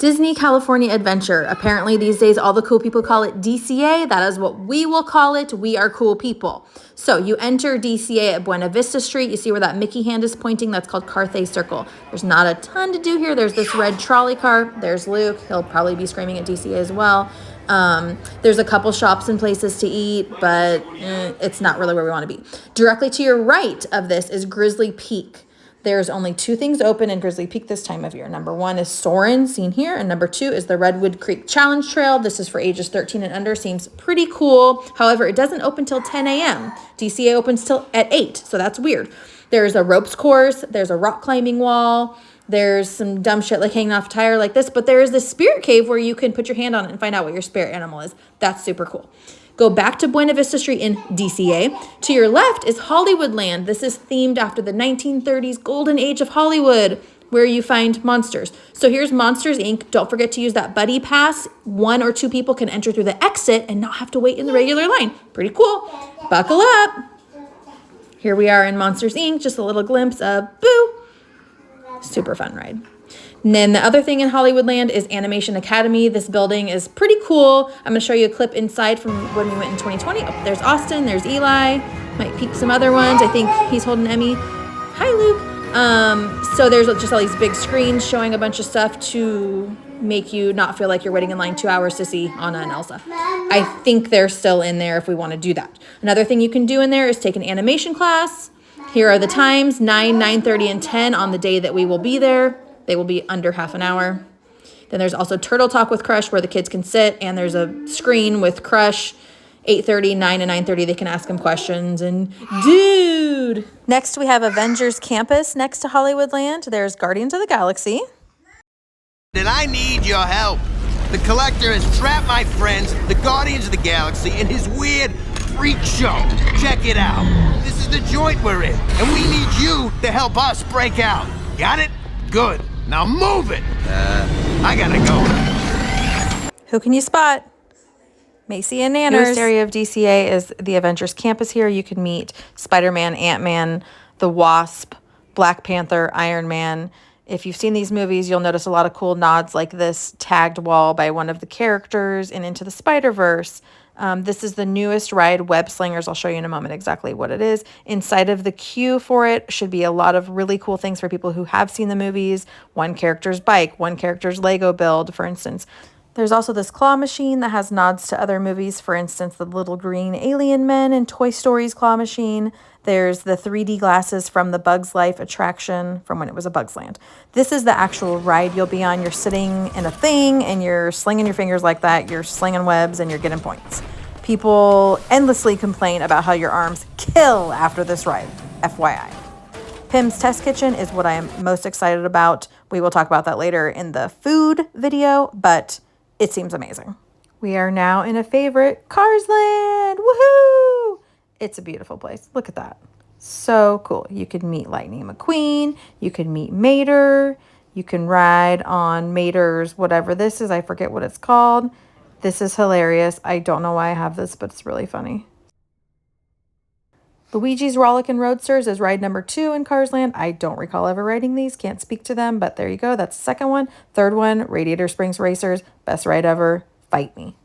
Disney California Adventure. Apparently these days all the cool people call it DCA. That is what we will call it. We are cool people. So you enter DCA at Buena Vista Street. You see where that Mickey hand is pointing? That's called Carthay Circle. There's not a ton to do here. There's this red trolley car. There's Luke. He'll probably be screaming at DCA as well. There's a couple shops and places to eat, but it's not really where we want to be. Directly to your right of this is Grizzly Peak. There's only 2 things open in Grizzly Peak this time of year. Number 1 is Soarin', seen here, and number 2 is the Redwood Creek Challenge Trail. This is for ages 13 and under. Seems pretty cool. However, it doesn't open till 10 a.m. DCA opens till at 8, so that's weird. There's a ropes course. There's a rock climbing wall. There's some dumb shit like hanging off a tire like this, but there is this spirit cave where you can put your hand on it and find out what your spirit animal is. That's super cool. Go back to Buena Vista Street in DCA. To your left is Hollywoodland. This is themed after the 1930s golden age of Hollywood, where you find monsters. So here's Monsters, Inc. Don't forget to use that buddy pass. 1 or 2 people can enter through the exit and not have to wait in the regular line. Pretty cool. Buckle up. Here we are in Monsters, Inc. Just a little glimpse of Boo. Super fun ride. And then the other thing in Hollywoodland is Animation Academy. This building is pretty cool. I'm going to show you a clip inside from when we went in 2020. Oh, there's Austin. There's Eli. Might peek some other ones. I think he's holding Emmy. Hi, Luke. So there's just all these big screens showing a bunch of stuff to make you not feel like you're waiting in line 2 hours to see Anna and Elsa. I think they're still in there if we want to do that. Another thing you can do in there is take an animation class. Here are the times, 9, 9:30, and 10 on the day that we will be there. They will be under half an hour. Then there's also Turtle Talk with Crush where the kids can sit, and there's a screen with Crush. 8:30, 9, and 9:30, they can ask him questions. And dude! Next, we have Avengers Campus next to Hollywoodland. There's Guardians of the Galaxy. And I need your help. The Collector has trapped my friends, the Guardians of the Galaxy, in his weird freak show. Check it out. This is the joint we're in, and we need you to help us break out. Got it? Good. Now move it. I gotta go. Who can you spot? Macy and Nanners. The newest area of DCA is the Avengers Campus here. You can meet Spider-Man, Ant-Man, the Wasp, Black Panther, Iron Man. If you've seen these movies, you'll notice a lot of cool nods like this tagged wall by one of the characters in Into the Spider-Verse. This is the newest ride, Web Slingers. I'll show you in a moment exactly what it is. Inside of the queue for it should be a lot of really cool things for people who have seen the movies. One character's bike, one character's Lego build, for instance. There's also this claw machine that has nods to other movies. For instance, the little green alien men in Toy Story's claw machine. There's the 3D glasses from the Bugs Life attraction from when it was a Bugs Land. This is the actual ride you'll be on. You're sitting in a thing and you're slinging your fingers like that. You're slinging webs and you're getting points. People endlessly complain about how your arms kill after this ride, FYI. Pim's Test Kitchen is what I am most excited about. We will talk about that later in the food video, but it seems amazing. We are now in a favorite, Cars Land. Woohoo! It's a beautiful place. Look at that. So cool. You can meet Lightning McQueen. You can meet Mater. You can ride on Mater's whatever this is. I forget what it's called. This is hilarious. I don't know why I have this, but it's really funny. Luigi's Rollickin' Roadsters is ride number 2 in Cars Land. I don't recall ever riding these. Can't speak to them, but there you go. That's the second one. Third one, Radiator Springs Racers. Best ride ever. Fight me.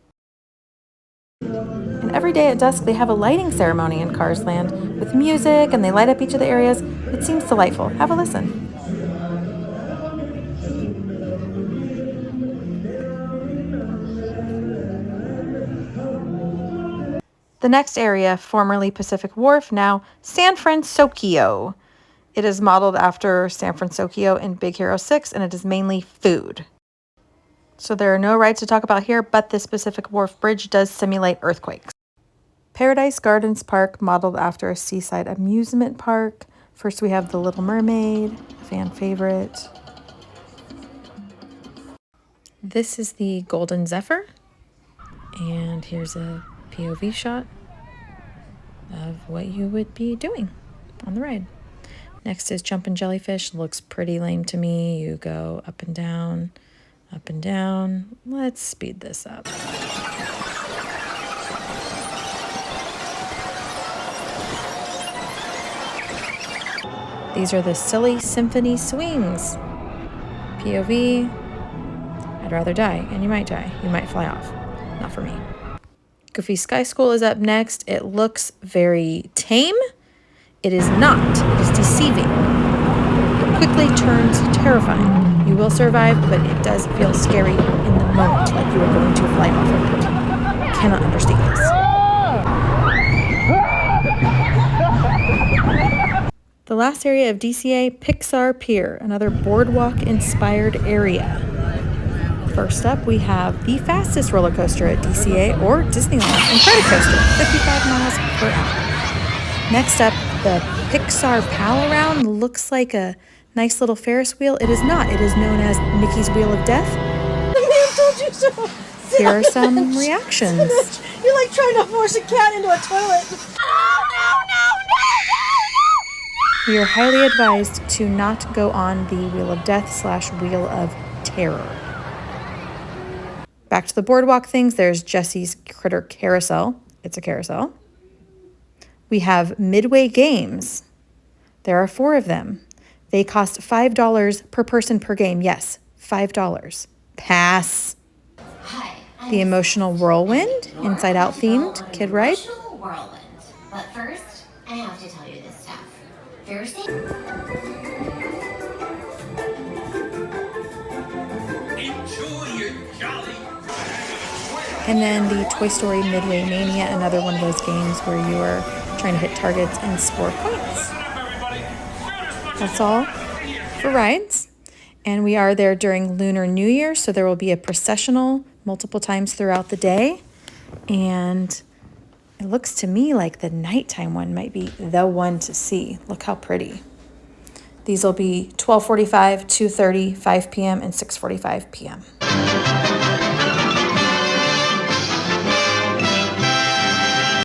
And every day at dusk, they have a lighting ceremony in Cars Land with music, and they light up each of the areas. It seems delightful. Have a listen. The next area, formerly Pacific Wharf, now San Francisco. It is modeled after San Francisco in Big Hero 6, and it is mainly food. So there are no rides to talk about here, but this Pacific Wharf Bridge does simulate earthquakes. Paradise Gardens Park, modeled after a seaside amusement park. First we have The Little Mermaid, a fan favorite. This is the Golden Zephyr, and here's a POV shot of what you would be doing on the ride. Next is Jumpin' Jellyfish. Looks pretty lame to me. You go up and down, up and down. Let's speed this up. These are the Silly Symphony Swings. POV. I'd rather die, and you might die. You might fly off. Not for me. Goofy Sky School is up next. It looks very tame. It is not. It is deceiving. It quickly turns terrifying. You will survive, but it does feel scary in the moment, like you are going to fly off of it. Cannot understand this. The last area of DCA, Pixar Pier, another boardwalk-inspired area. First up, we have the fastest roller coaster at DCA, or Disneyland, Incredicoaster, 55 miles per hour. Next up, the Pixar Pal Around looks like a nice little Ferris wheel. It is not. It is known as Mickey's Wheel of Death. The man told you so. Here are some reactions. You're like trying to force a cat into a toilet. We are highly advised to not go on the Wheel of Death / Wheel of Terror. Back to the boardwalk things, there's Jesse's Critter Carousel. It's a carousel. We have Midway Games. There are 4 of them. They cost $5 per person per game. Yes, $5. Pass. The Emotional Whirlwind, Inside Out themed kid ride. Emotional Whirlwind. But first, I have to tell you this stuff. First, Enjoy your jolly. And then the Toy Story Midway Mania, another one of those games where you are trying to hit targets and score points. That's all for rides. And we are there during Lunar New Year, so there will be a processional multiple times throughout the day. And it looks to me like the nighttime one might be the one to see. Look how pretty. These will be 12:45, 2:30, 5 p.m., and 6:45 p.m.